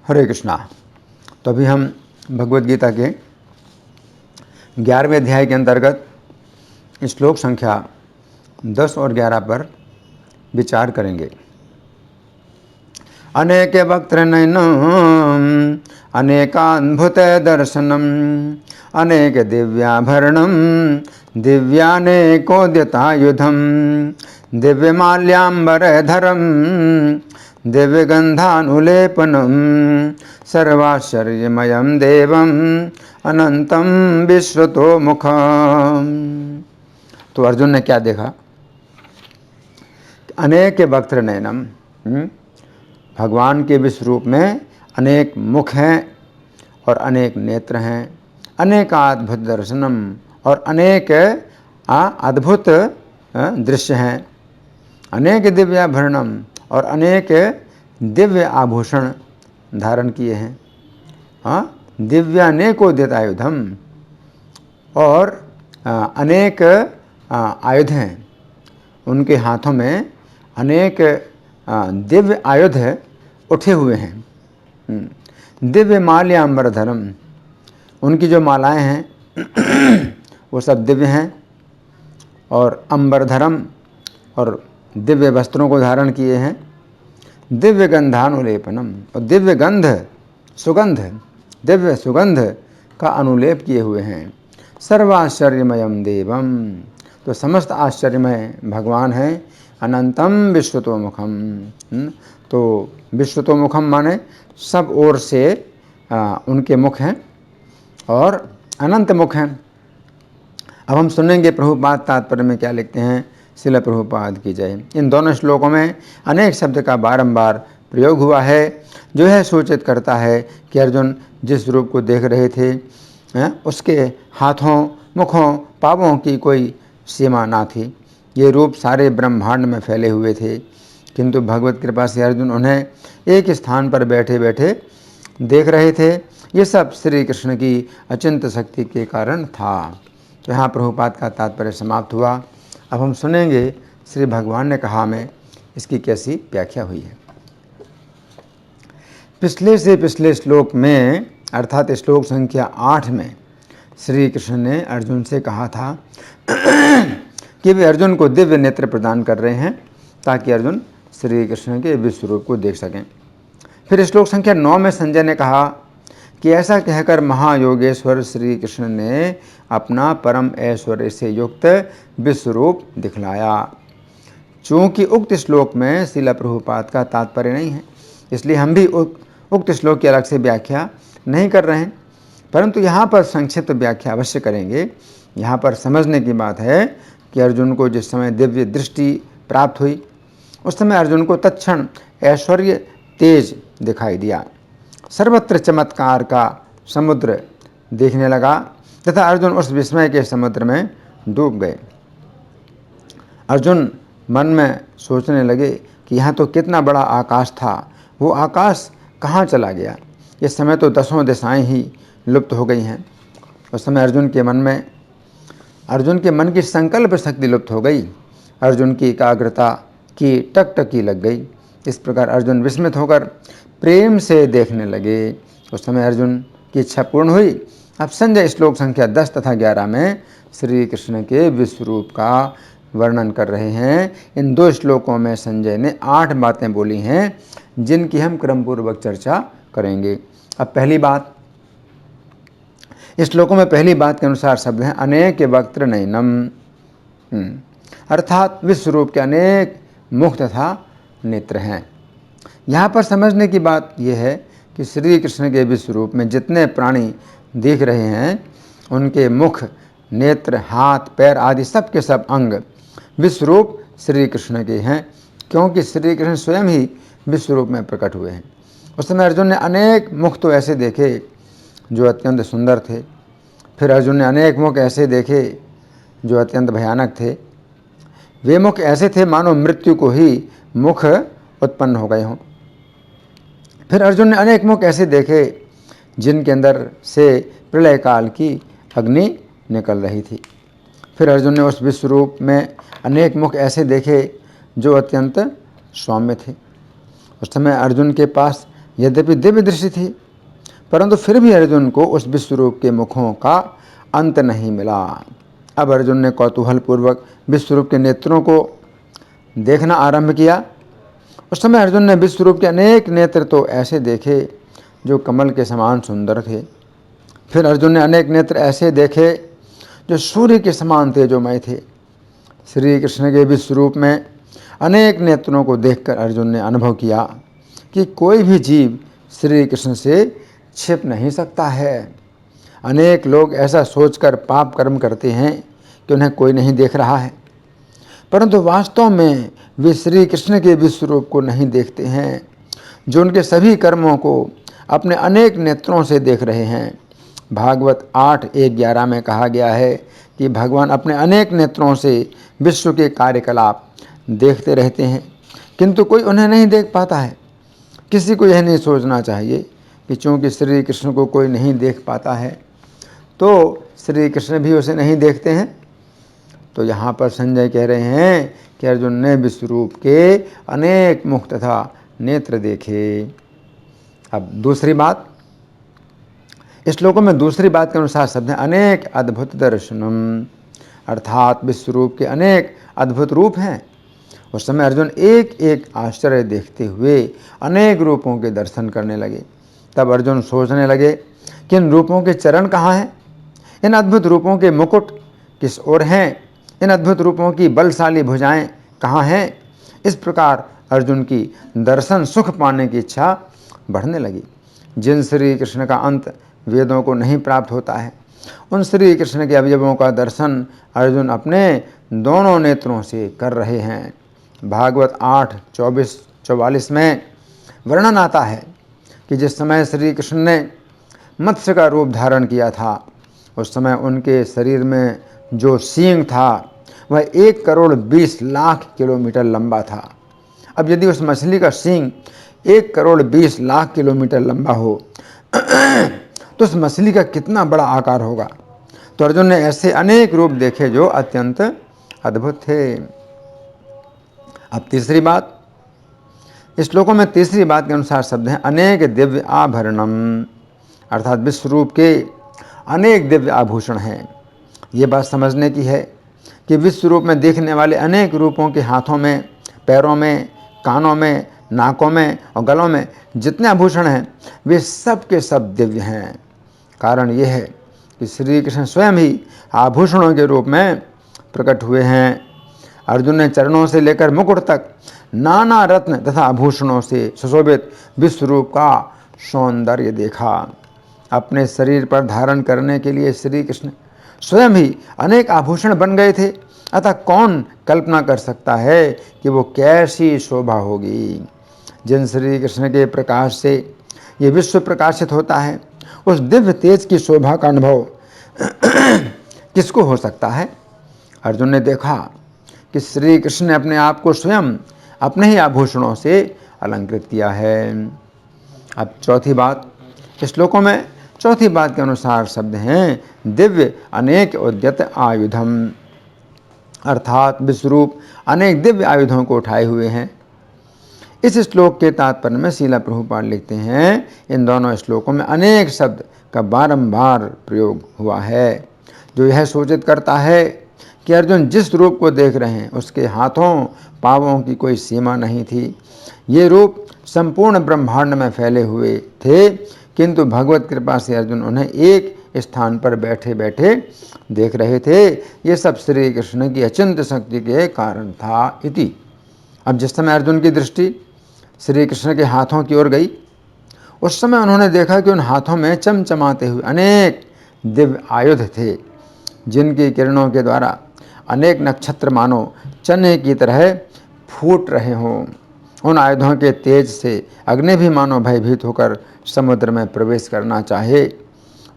हरे कृष्णा। तो अभी हम भगवद गीता के 11वें अध्याय के अंतर्गत श्लोक संख्या 10 और 11 पर विचार करेंगे। अनेक वक्त्रनयनम् अनेकाद्भुत दर्शनम् अनेक दिव्याभरणं दिव्यानेकोद्यतायुधं दिव्यमाल्याम्बरधरं दिव्यगन्धानुलेपनं सर्वाश्चर्यमयं देवम् अनंतं विश्वतोमुखम्। तो अर्जुन ने क्या देखा? अनेक वक्त्र नयनम, भगवान के विश्व रूप में अनेक मुख हैं और अनेक नेत्र हैं। अनेक अद्भुत दर्शनम, और अनेक अद्भुत दृश्य हैं। अनेक दिव्याभरणम, और अनेक दिव्य आभूषण धारण किए हैं। दिव्यानेकोद्यतायुधम, और अनेक आयुध हैं। उनके हाथों में अनेक दिव्य आयुध उठे हुए हैं। दिव्य माल्याम्बरधरम, उनकी जो मालाएं हैं वो सब दिव्य हैं। और अंबरधरम, और दिव्य वस्त्रों को धारण किए हैं। दिव्य गंधानुलेपनम, और दिव्य गंध सुगंध, दिव्य सुगंध का अनुलेप किए हुए हैं। सर्वाश्चर्यमयम देवम, तो समस्त आश्चर्यमय भगवान हैं। अनंतम विश्वतोमुखम, तो विश्वतोमुखम माने सब ओर से उनके मुख हैं और अनंत मुख हैं। अब हम सुनेंगे प्रभुपाद तात्पर्य में क्या लिखते हैं। श्रील प्रभुपाद की जय। इन दोनों श्लोकों में अनेक शब्द का बारंबार प्रयोग हुआ है, जो है सूचित करता है कि अर्जुन जिस रूप को देख रहे थे उसके हाथों, मुखों, पांवों की कोई सीमा ना थी। ये रूप सारे ब्रह्मांड में फैले हुए थे, किंतु भगवत कृपा से अर्जुन उन्हें एक स्थान पर बैठे बैठे देख रहे थे। ये सब श्री कृष्ण की अचिंत शक्ति के कारण था। तो यहाँ प्रभुपाद का तात्पर्य समाप्त हुआ। अब हम सुनेंगे श्री भगवान ने कहा में इसकी कैसी व्याख्या हुई है। पिछले से पिछले श्लोक में, अर्थात श्लोक संख्या 8 में श्री कृष्ण ने अर्जुन से कहा था कि वे अर्जुन को दिव्य नेत्र प्रदान कर रहे हैं ताकि अर्जुन श्री कृष्ण के विश्व रूप को देख सकें। फिर श्लोक संख्या 9 में संजय ने कहा कि ऐसा कहकर महायोगेश्वर श्री कृष्ण ने अपना परम ऐश्वर्य से युक्त विश्व रूप दिखलाया। चूँकि उक्त श्लोक में श्रील प्रभुपाद का तात्पर्य नहीं है, इसलिए हम भी उक्त श्लोक की अलग से व्याख्या नहीं कर रहे हैं, परंतु यहाँ पर संक्षिप्त व्याख्या अवश्य करेंगे। यहाँ पर समझने की बात है कि अर्जुन को जिस समय दिव्य दृष्टि प्राप्त हुई उस समय अर्जुन को तत्क्षण ऐश्वर्य तेज दिखाई दिया। सर्वत्र चमत्कार का समुद्र देखने लगा तथा अर्जुन उस विस्मय के समुद्र में डूब गए। अर्जुन मन में सोचने लगे कि यहाँ तो कितना बड़ा आकाश था, वो आकाश कहाँ चला गया। इस समय तो दसों दिशाएं ही लुप्त हो गई हैं। उस समय अर्जुन के मन की संकल्प शक्ति लुप्त हो गई। अर्जुन की एकाग्रता की टकटकी लग गई। इस प्रकार अर्जुन विस्मित होकर प्रेम से देखने लगे। उस समय अर्जुन की इच्छा पूर्ण हुई। अब संजय श्लोक संख्या 10 तथा 11 में श्री कृष्ण के विश्व रूप का वर्णन कर रहे हैं। इन 2 श्लोकों में संजय ने 8 बातें बोली हैं, जिनकी हम क्रमपूर्वक चर्चा करेंगे। अब पहली बात, इस श्लोकों में पहली बात के अनुसार शब्द हैं अनेक वक्त्र नयनम, अर्थात विश्व रूप के अनेक मुख तथा नेत्र हैं। यहाँ पर समझने की बात यह है कि श्री कृष्ण के विश्व रूप में जितने प्राणी देख रहे हैं उनके मुख, नेत्र, हाथ, पैर आदि सब के सब अंग विश्व रूप श्री कृष्ण के हैं, क्योंकि श्री कृष्ण स्वयं ही विश्व रूप में प्रकट हुए हैं। उस समय अर्जुन ने अनेक मुख तो ऐसे देखे जो अत्यंत सुंदर थे। फिर अर्जुन ने अनेक मुख ऐसे देखे जो अत्यंत भयानक थे। वे मुख ऐसे थे मानो मृत्यु को ही मुख उत्पन्न हो गए हों। फिर अर्जुन ने अनेक मुख ऐसे देखे जिनके अंदर से प्रलय काल की अग्नि निकल रही थी। फिर अर्जुन ने उस विश्व रूप में अनेक मुख ऐसे देखे जो अत्यंत सौम्य थे। उस समय अर्जुन के पास यद्यपि दिव्य दृष्टि थी, परंतु फिर भी अर्जुन को उस विश्वरूप के मुखों का अंत नहीं मिला। अब अर्जुन ने कौतूहलपूर्वक विश्वरूप के नेत्रों को देखना आरंभ किया। उस समय अर्जुन ने विश्वरूप के अनेक नेत्र तो ऐसे देखे जो कमल के समान सुंदर थे। फिर अर्जुन ने अनेक नेत्र ऐसे देखे जो सूर्य के समान तेजोमय थे। श्री कृष्ण के विश्वरूप में अनेक नेत्रों को देखकर अर्जुन ने अनुभव किया कि कोई भी जीव श्री कृष्ण से छिप नहीं सकता है। अनेक लोग ऐसा सोचकर पाप कर्म करते हैं कि उन्हें कोई नहीं देख रहा है, परंतु वास्तव में वे श्री कृष्ण के विश्वरूप को नहीं देखते हैं, जो उनके सभी कर्मों को अपने अनेक नेत्रों से देख रहे हैं। भागवत 8:1-11 में कहा गया है कि भगवान अपने अनेक नेत्रों से विश्व के कार्यकलाप देखते रहते हैं, किंतु कोई उन्हें नहीं देख पाता है। किसी को यह नहीं सोचना चाहिए कि चूँकि श्री कृष्ण को कोई नहीं देख पाता है तो श्री कृष्ण भी उसे नहीं देखते हैं। तो यहाँ पर संजय कह रहे हैं कि अर्जुन ने विश्वरूप के अनेक मुख तथा नेत्र देखे। अब दूसरी बात, इस श्लोकों में दूसरी बात के अनुसार शब्द है अनेक अद्भुत दर्शनम, अर्थात विश्वरूप के अनेक अद्भुत रूप हैं। उस समय अर्जुन एक एक आश्चर्य देखते हुए अनेक रूपों के दर्शन करने लगे। तब अर्जुन सोचने लगे कि इन रूपों के चरण कहाँ हैं, इन अद्भुत रूपों के मुकुट किस ओर हैं, इन अद्भुत रूपों की बलशाली भुजाएं कहाँ हैं। इस प्रकार अर्जुन की दर्शन सुख पाने की इच्छा बढ़ने लगी। जिन श्री कृष्ण का अंत वेदों को नहीं प्राप्त होता है, उन श्री कृष्ण के अवयवों का दर्शन अर्जुन अपने दोनों नेत्रों से कर रहे हैं। भागवत 8:24-44 में वर्णन आता है कि जिस समय श्री कृष्ण ने मत्स्य का रूप धारण किया था, उस समय उनके शरीर में जो सींग था वह 1,20,00,000 किलोमीटर लंबा था। अब यदि उस मछली का सींग 1,20,00,000 किलोमीटर लंबा हो तो उस मछली का कितना बड़ा आकार होगा। तो अर्जुन ने ऐसे अनेक रूप देखे जो अत्यंत अद्भुत थे। अब तीसरी बात, इस श्लोकों में तीसरी बात के अनुसार शब्द हैं अनेक दिव्य आभरणम, अर्थात विश्वरूप के अनेक दिव्य आभूषण हैं। ये बात समझने की है कि विश्वरूप में देखने वाले अनेक रूपों के हाथों में, पैरों में, कानों में, नाकों में और गलों में जितने आभूषण हैं वे सब के सब दिव्य हैं। कारण ये है कि श्री कृष्ण स्वयं ही आभूषणों के रूप में प्रकट हुए हैं। अर्जुन ने चरणों से लेकर मुकुट तक नाना रत्न तथा आभूषणों से सुशोभित विश्वरूप का सौंदर्य देखा। अपने शरीर पर धारण करने के लिए श्री कृष्ण स्वयं ही अनेक आभूषण बन गए थे, अतः कौन कल्पना कर सकता है कि वो कैसी शोभा होगी। जिन श्री कृष्ण के प्रकाश से ये विश्व प्रकाशित होता है, उस दिव्य तेज की शोभा का अनुभव किसको हो सकता है। अर्जुन ने देखा कि श्री कृष्ण ने अपने आप को स्वयं अपने ही आभूषणों से अलंकृत किया है। अब चौथी बात, इस श्लोकों में चौथी बात के अनुसार शब्द हैं दिव्य अनेक उद्यत आयुधम, अर्थात विश्वरूप अनेक दिव्य आयुधों को उठाए हुए हैं। इस श्लोक के तात्पर्य में श्रील प्रभुपाद लिखते हैं इन दोनों श्लोकों में अनेक शब्द का बारंबार प्रयोग हुआ है, जो यह सूचित करता है कि अर्जुन जिस रूप को देख रहे हैं उसके हाथों पांवों की कोई सीमा नहीं थी। ये रूप संपूर्ण ब्रह्मांड में फैले हुए थे, किंतु भगवत कृपा से अर्जुन उन्हें एक स्थान पर बैठे बैठे देख रहे थे। ये सब श्री कृष्ण की अचिंत्य शक्ति के कारण था इति। अब जिस समय अर्जुन की दृष्टि श्री कृष्ण के हाथों की ओर गई, उस समय उन्होंने देखा कि उन हाथों में चमचमाते हुए अनेक दिव्य आयुध थे, जिनकी किरणों के द्वारा अनेक नक्षत्र मानो चने की तरह फूट रहे हों। उन आयुधों के तेज से अग्नि भी मानो भयभीत होकर समुद्र में प्रवेश करना चाहे।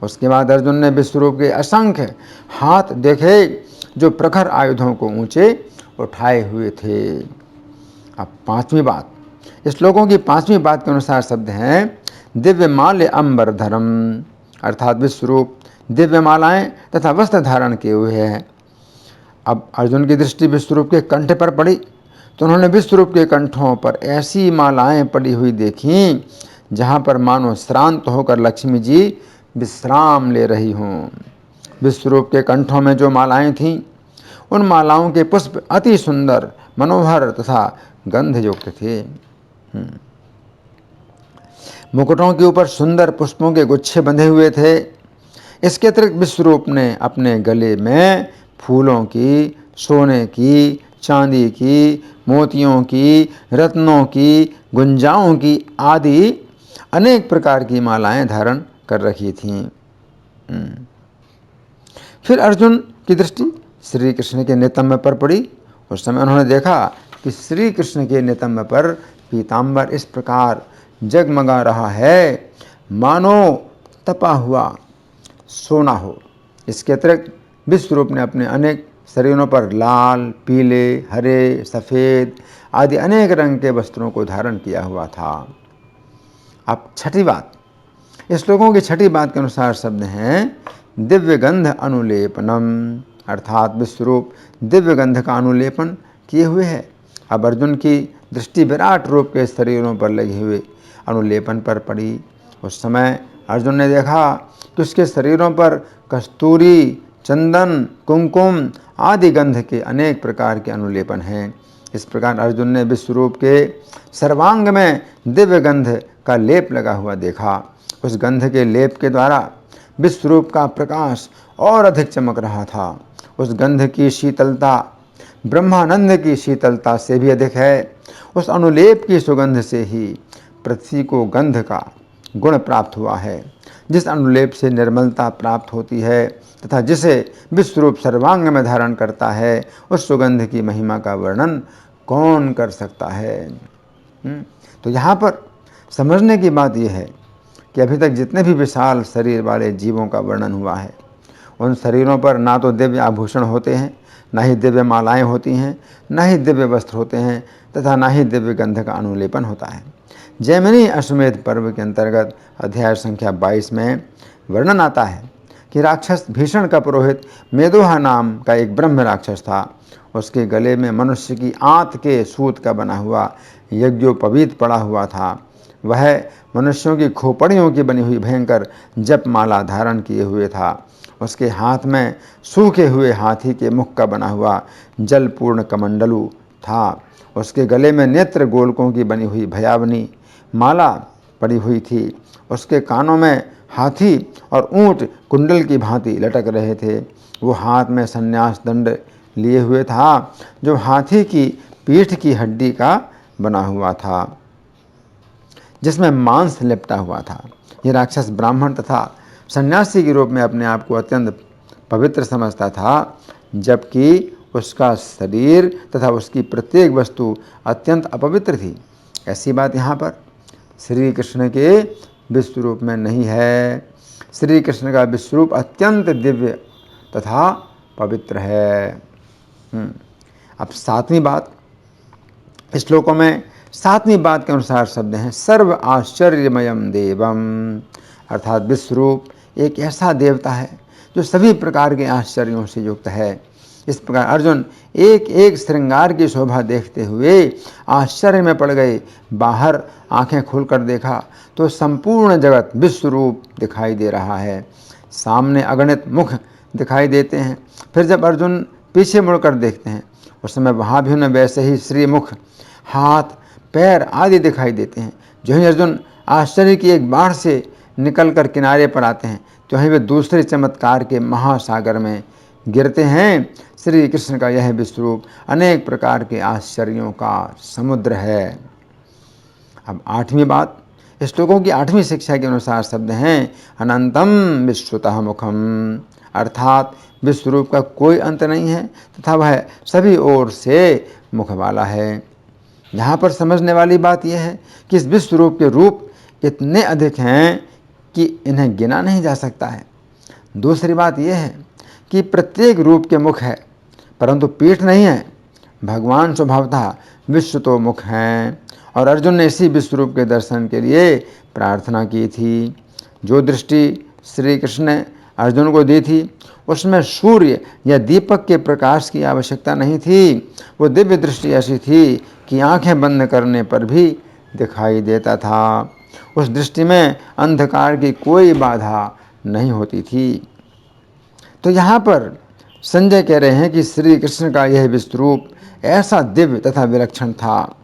उसके बाद अर्जुन ने विश्वरूप के असंख्य हाथ देखे जो प्रखर आयुधों को ऊंचे उठाए हुए थे। अब पांचवी बात, इस श्लोकों की पांचवी बात के अनुसार शब्द हैं दिव्य माल्य अंबरधरम, अर्थात विश्वरूप दिव्य मालाएं तथा वस्त्र धारण किए हुए हैं। अब अर्जुन की दृष्टि विश्वरूप के कंठ पर पड़ी तो उन्होंने विश्वरूप के कंठों पर ऐसी मालाएं पड़ी हुई देखीं जहाँ पर मानो श्रांत होकर लक्ष्मी जी विश्राम ले रही हों। विश्वरूप के कंठों में जो मालाएं थीं, उन मालाओं के पुष्प अति सुंदर, मनोहर तथा गंधयुक्त थे। मुकुटों के ऊपर सुंदर पुष्पों के गुच्छे बंधे हुए थे। इसके अतिरिक्त विश्वरूप ने अपने गले में फूलों की, सोने की, चांदी की, मोतियों की, रत्नों की, गुंजाओं की आदि अनेक प्रकार की मालाएं धारण कर रखी थीं। फिर अर्जुन की दृष्टि श्री कृष्ण के नितंब पर पड़ी। उस समय उन्होंने देखा कि श्री कृष्ण के नितंब पर पीताम्बर इस प्रकार जगमगा रहा है मानो तपा हुआ सोना हो। इसके अतिरिक्त विश्वरूप ने अपने अनेक शरीरों पर लाल, पीले, हरे, सफ़ेद आदि अनेक रंग के वस्त्रों को धारण किया हुआ था। अब छठी बात, इस श्लोकों की छठी बात के अनुसार शब्द हैं दिव्य गंध अनुलेपनम, अर्थात विश्वरूप दिव्य गंध का अनुलेपन किए हुए है। अब अर्जुन की दृष्टि विराट रूप के शरीरों पर लगे हुए अनुलेपन पर पड़ी। उस समय अर्जुन ने देखा कि उसके शरीरों पर कस्तूरी, चंदन, कुमकुम आदि गंध के अनेक प्रकार के अनुलेपन हैं। इस प्रकार अर्जुन ने विश्वरूप के सर्वांग में दिव्य गंध का लेप लगा हुआ देखा। उस गंध के लेप के द्वारा विश्वरूप का प्रकाश और अधिक चमक रहा था। उस गंध की शीतलता ब्रह्मानंद की शीतलता से भी अधिक है। उस अनुलेप की सुगंध से ही पृथ्वी को गंध का गुण प्राप्त हुआ है। जिस अनुलेप से निर्मलता प्राप्त होती है तथा जिसे विश्वरूप सर्वांग में धारण करता है, उस सुगंध की महिमा का वर्णन कौन कर सकता है। तो यहाँ पर समझने की बात यह है कि अभी तक जितने भी विशाल शरीर वाले जीवों का वर्णन हुआ है, उन शरीरों पर ना तो दिव्य आभूषण होते हैं, ना ही दिव्य मालाएं होती हैं, ना ही दिव्य वस्त्र होते हैं तथा ना ही दिव्य गंध का अनुलेपन होता है। जैमिनी अश्वमेध पर्व के अंतर्गत अध्याय संख्या 22 में वर्णन आता है कि राक्षस भीषण का पुरोहित मेदोहा नाम का एक ब्रह्म राक्षस था। उसके गले में मनुष्य की आंत के सूत का बना हुआ यज्ञोपवीत पड़ा हुआ था। वह मनुष्यों की खोपड़ियों की बनी हुई भयंकर जप माला धारण किए हुए था। उसके हाथ में सूखे हुए हाथी के मुख का बना हुआ जलपूर्ण कमंडलू था। उसके गले में नेत्र गोलकों की बनी हुई भयावनी माला पड़ी हुई थी। उसके कानों में हाथी और ऊंट कुंडल की भांति लटक रहे थे। वो हाथ में संन्यास दंड लिए हुए था, जो हाथी की पीठ की हड्डी का बना हुआ था, जिसमें मांस लिपटा हुआ था। ये राक्षस ब्राह्मण तथा सन्यासी के रूप में अपने आप को अत्यंत पवित्र समझता था, जबकि उसका शरीर तथा उसकी प्रत्येक वस्तु अत्यंत अपवित्र थी। ऐसी बात यहाँ पर श्री कृष्ण के विश्वरूप में नहीं है। श्री कृष्ण का विश्वरूप अत्यंत दिव्य तथा पवित्र है। अब सातवीं बात, इस श्लोकों में सातवीं बात के अनुसार शब्द हैं सर्व आश्चर्यमयम देवम, अर्थात विश्वरूप एक ऐसा देवता है जो सभी प्रकार के आश्चर्यों से युक्त है। इस प्रकार अर्जुन एक एक श्रृंगार की शोभा देखते हुए आश्चर्य में पड़ गए। बाहर आंखें खोलकर देखा तो संपूर्ण जगत विश्वरूप दिखाई दे रहा है। सामने अगणित मुख दिखाई देते हैं। फिर जब अर्जुन पीछे मुड़कर देखते हैं, उस समय वहाँ भी उन्हें वैसे ही श्रीमुख, हाथ, पैर आदि दिखाई देते हैं। जो ही अर्जुन आश्चर्य की एक बाढ़ से निकलकर किनारे पर आते हैं, तो वहीं वे दूसरे चमत्कार के महासागर में गिरते हैं। श्री कृष्ण का यह विश्वरूप अनेक प्रकार के आश्चर्यों का समुद्र है। अब आठवीं बात, श्लोकों की आठवीं शिक्षा के अनुसार शब्द हैं अनंतम विश्वतः मुखम, अर्थात विश्वरूप का कोई अंत नहीं है तथा वह सभी ओर से मुख वाला है। यहाँ पर समझने वाली बात यह है कि इस विश्वरूप के रूप इतने अधिक हैं कि इन्हें गिना नहीं जा सकता है। दूसरी बात यह है कि प्रत्येक रूप के मुख है परंतु पीठ नहीं है। भगवान स्वभावतः विश्व तो मुख हैं और अर्जुन ने इसी विश्वरूप के दर्शन के लिए प्रार्थना की थी। जो दृष्टि श्री कृष्ण ने अर्जुन को दी थी उसमें सूर्य या दीपक के प्रकाश की आवश्यकता नहीं थी। वो दिव्य दृष्टि ऐसी थी कि आंखें बंद करने पर भी दिखाई देता था। उस दृष्टि में अंधकार की कोई बाधा नहीं होती थी। तो यहाँ पर संजय कह रहे हैं कि श्री कृष्ण का यह विश्वरूप ऐसा दिव्य तथा विलक्षण था,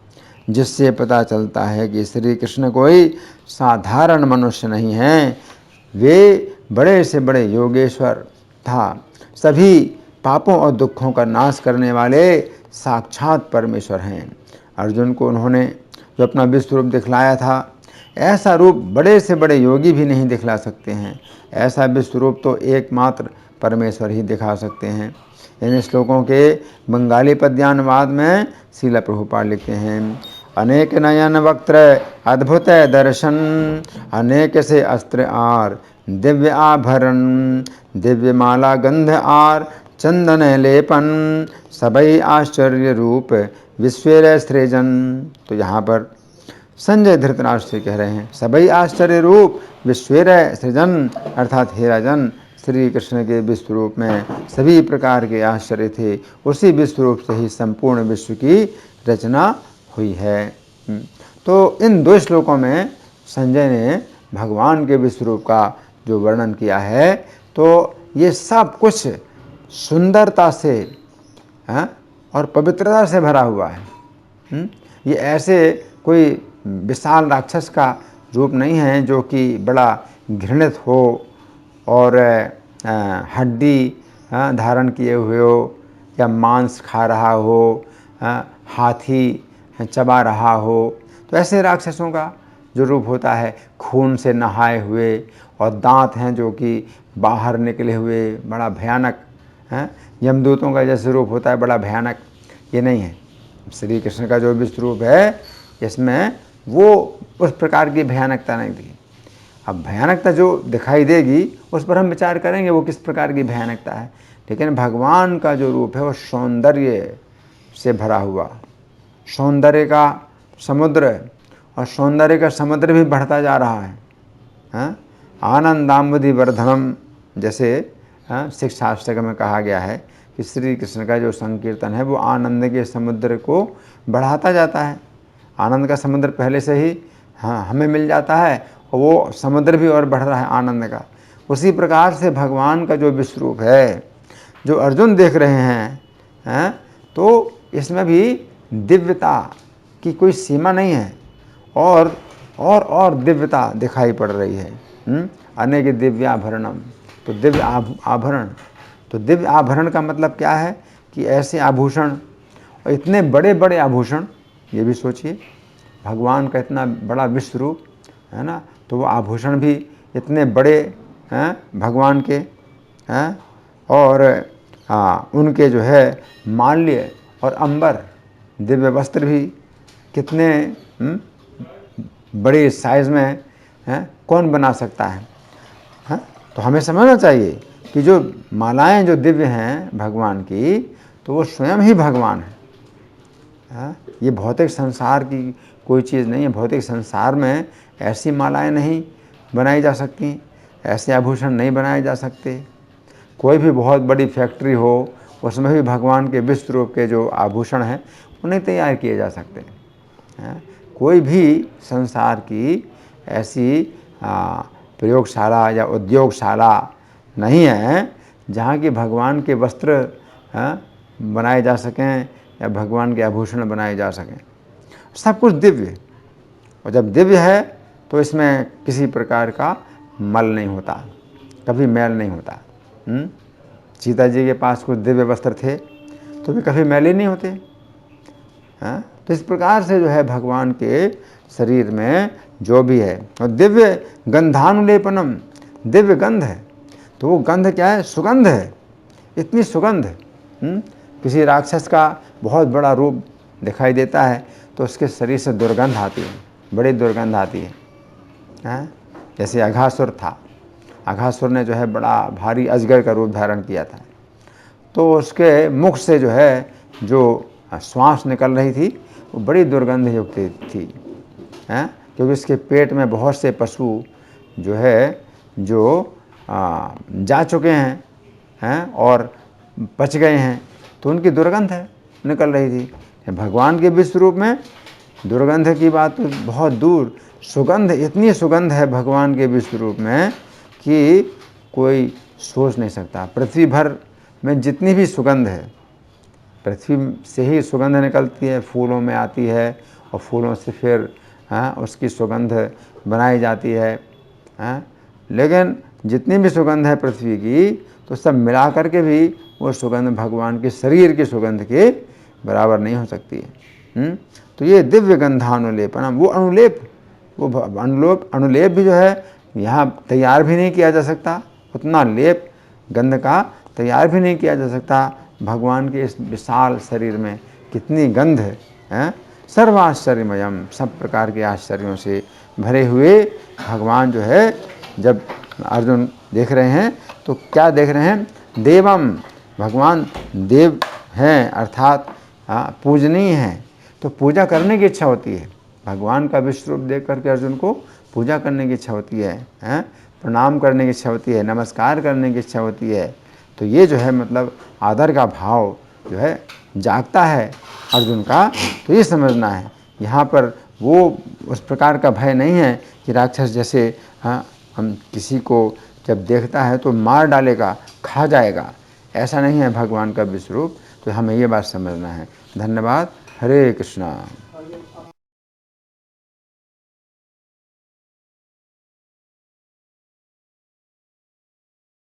जिससे पता चलता है कि श्री कृष्ण कोई साधारण मनुष्य नहीं हैं, वे बड़े से बड़े योगेश्वर था, सभी पापों और दुखों का नाश करने वाले साक्षात परमेश्वर हैं। अर्जुन को उन्होंने जो अपना विश्वरूप दिखलाया था, ऐसा रूप बड़े से बड़े योगी भी नहीं दिखला सकते हैं। ऐसा विश्वरूप तो एकमात्र परमेश्वर ही दिखा सकते हैं। इन श्लोकों के बंगाली पद्यानुवाद में श्रील प्रभुपाद लिखते हैं, अनेक नयन वक्त्र अद्भुत दर्शन, अनेक से अस्त्र आर दिव्य आभरण, दिव्य माला गंध आर चंदन लेपन, सबई आश्चर्य रूप विश्वेर सृजन। तो यहाँ पर संजय धृतराष्ट्र से कह रहे हैं, सबई आश्चर्य रूप विश्वेर सृजन, अर्थात हे राजन, श्री कृष्ण के विश्वरूप में सभी प्रकार के आश्चर्य थे। उसी विश्वरूप से ही संपूर्ण विश्व की रचना हुई है। तो इन दो श्लोकों में संजय ने भगवान के विश्वरूप का जो वर्णन किया है, तो ये सब कुछ सुंदरता से और पवित्रता से भरा हुआ है। ये ऐसे कोई विशाल राक्षस का रूप नहीं है जो कि बड़ा घृणित हो और हड्डी धारण किए हुए हो, या मांस खा रहा हो, हाथी चबा रहा हो। तो ऐसे राक्षसों का जो रूप होता है, खून से नहाए हुए और दांत हैं जो कि बाहर निकले हुए, बड़ा भयानक है, यमदूतों का जैसे रूप होता है बड़ा भयानक, ये नहीं है। श्री कृष्ण का जो विश्वरूप है, इसमें वो उस प्रकार की भयानकता नहीं थी। अब भयानकता जो दिखाई देगी उस पर हम विचार करेंगे वो किस प्रकार की भयानकता है, लेकिन भगवान का जो रूप है वो सौंदर्य से भरा हुआ, सौंदर्य का समुद्र है, और सौंदर्य का समुद्र भी बढ़ता जा रहा है। आनंदाम्बुधि वर्धनम, जैसे शिक्षा शास्त्र में कहा गया है कि श्री कृष्ण का जो संकीर्तन है वो आनंद के समुद्र को बढ़ाता जाता है। आनंद का समुद्र पहले से ही हमें मिल जाता है, और वो समुद्र भी और बढ़ रहा है आनंद का। उसी प्रकार से भगवान का जो विश्वरूप है, जो अर्जुन देख रहे हैं, तो इसमें भी दिव्यता की कोई सीमा नहीं है, और दिव्यता दिखाई पड़ रही है। अनेक दिव्याभरणम, तो दिव्य आभरण, तो दिव्य आभरण का मतलब क्या है कि ऐसे आभूषण, और इतने बड़े बड़े आभूषण, ये भी सोचिए भगवान का इतना बड़ा विश्वरूप है ना, तो वो आभूषण भी इतने बड़े हैं भगवान के हैं, और उनके जो है माल्य और अंबर दिव्य वस्त्र भी कितने बड़े साइज में हैं, कौन बना सकता है। तो हमें समझना चाहिए कि जो मालाएं जो दिव्य हैं भगवान की, तो वो स्वयं ही भगवान है। ये भौतिक संसार की कोई चीज़ नहीं है। भौतिक संसार में ऐसी मालाएं नहीं बनाई जा सकती, ऐसे आभूषण नहीं बनाए जा सकते। कोई भी बहुत बड़ी फैक्ट्री हो, उसमें भी भगवान के विश्वरूप के जो आभूषण हैं वो नहीं तैयार किए जा सकते। कोई भी संसार की ऐसी प्रयोगशाला या उद्योगशाला नहीं है जहाँ की भगवान के वस्त्र बनाए जा सकें या भगवान के आभूषण बनाए जा सकें। सब कुछ दिव्य, और जब दिव्य है तो इसमें किसी प्रकार का मल नहीं होता, कभी मैल नहीं होता। सीता जी के पास कुछ दिव्य वस्त्र थे तो भी कभी मैले नहीं होते। तो इस प्रकार से जो है भगवान के शरीर में जो भी है, और दिव्य गंधानुलेपनम, दिव्य गंध है। तो वो गंध क्या है? सुगंध है। इतनी सुगंध, किसी राक्षस का बहुत बड़ा रूप दिखाई देता है तो उसके शरीर से दुर्गंध आती है, बड़ी दुर्गंध आती है। जैसे अघासुर था, अघासुर ने जो है बड़ा भारी अजगर का रूप धारण किया था, तो उसके मुख से जो है जो श्वास निकल रही थी वो बड़ी दुर्गंध युक्त थी, क्योंकि उसके पेट में बहुत से पशु जो है जो जा चुके हैं और पच गए हैं, तो उनकी दुर्गंध निकल रही थी। भगवान के विश्व रूप में दुर्गंध की बात तो बहुत दूर, सुगंध, इतनी सुगंध है भगवान के विश्व रूप में कि कोई सोच नहीं सकता। पृथ्वी भर में जितनी भी सुगंध है, पृथ्वी से ही सुगंध निकलती है, फूलों में आती है और फूलों से फिर उसकी सुगंध बनाई जाती है। लेकिन जितनी भी सुगंध है पृथ्वी की, तो सब मिला करके भी वो सुगंध भगवान के शरीर की सुगंध के बराबर नहीं हो सकती है। तो ये दिव्य गंधानुलेपनम, वो अनुलेप, वो अनुलेप भी जो है यहाँ तैयार भी नहीं किया जा सकता, उतना लेप गंध का तैयार भी नहीं किया जा सकता। भगवान के इस विशाल शरीर में कितनी गंध है। सर्वाश्चर्यमयम, सब प्रकार के आश्चर्यों से भरे हुए भगवान जो है, जब अर्जुन देख रहे हैं तो क्या देख रहे हैं? देवम, भगवान देव हैं, अर्थात पूजनीय हैं। तो पूजा करने की इच्छा होती है, भगवान का विश्व रूप देख करके अर्जुन को पूजा करने की इच्छा होती है, प्रणाम करने की इच्छा होती है, नमस्कार करने की इच्छा होती है। तो ये जो है मतलब आदर का भाव जो है जागता है अर्जुन का। तो ये समझना है यहाँ पर वो उस प्रकार का भय नहीं है कि राक्षस जैसे हम किसी को जब देखता है तो मार डालेगा, खा जाएगा, ऐसा नहीं है भगवान का विश्व रूप। तो हमें ये बात समझना है। धन्यवाद। हरे कृष्णा।